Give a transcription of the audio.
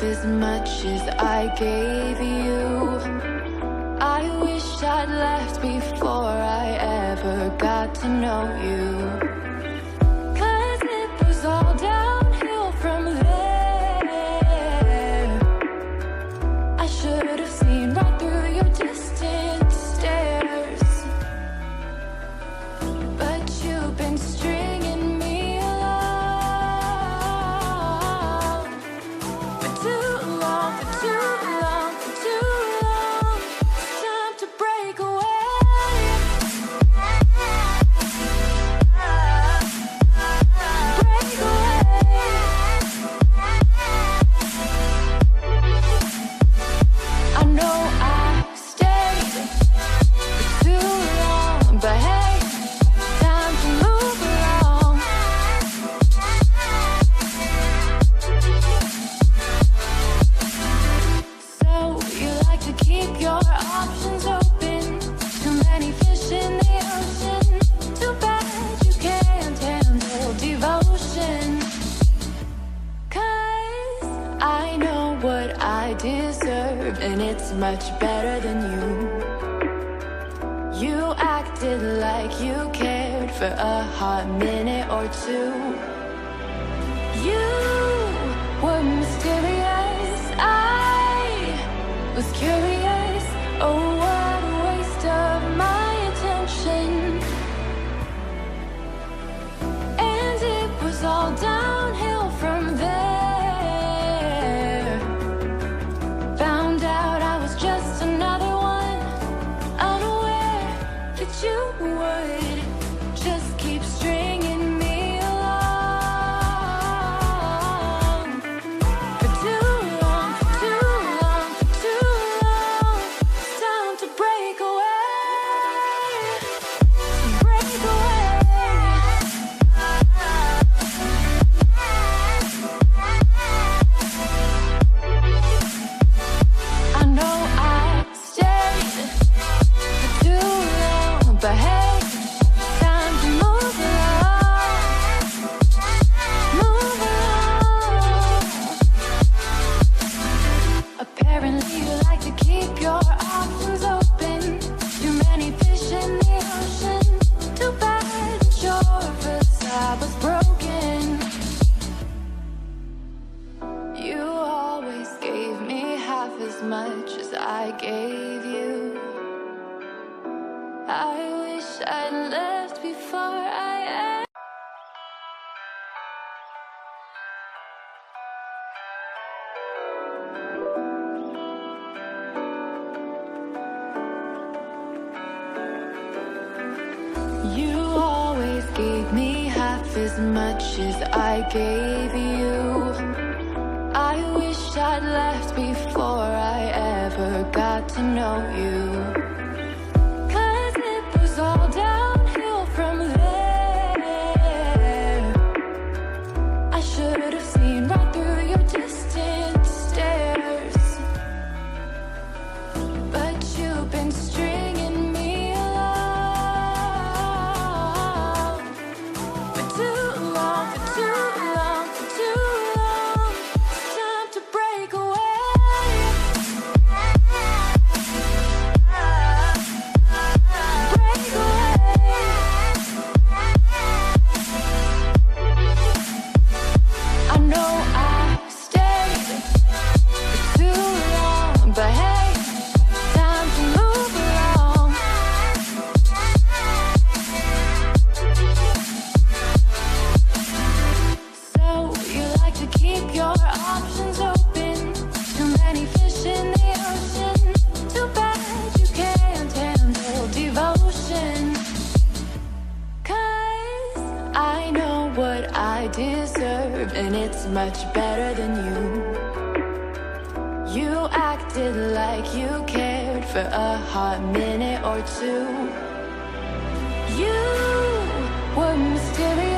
as much as I gave you. I wish I'd left before I ever got to know you. 'Cause it was all downhill from there. I should have seen right through your distant stares. But you've been stringing me along for too long, for too long, for too long. It's time to break away. Break away. I know I stayed for too long, but hey, time to move along. So you like to keep your options open. Too many fish in the ocean. Too bad you can't handle devotion. 'Cause I know what I deserve, and it's much better than you. You acted like you cared for a hot minute or two. You were mysterious, I was curious. Oh, what a waste of my attention. And it was all downhill from there. Found out I was just another one, unaware that you would just keep stringing me along for too long, for too long, for too long. It's time to break away, break away. I know I stayed for too long, but hey, time to move along, move along. Apparently you like to keep your options open. Too many fish in the ocean. Too bad your facade was broken. You always gave me half as much as I gave you. I wish I'd left before I You always gave me half as much as I gave you. I wish I'd left before I ever got to know you. 'Cause it was all downhill from there. I should have seen right through your distant stares. But you've been stringing me along for too long, for too long, for too long. It's time to break away. Break away. I know I stayed for too long, but hey, time to move along. So you like to keep your options open. Too many fish in the ocean. Too bad you can't handle devotion. 'Cause I know what I deserve, and it's much better than you. You acted like you cared for a hot minute or two. You were mysterious.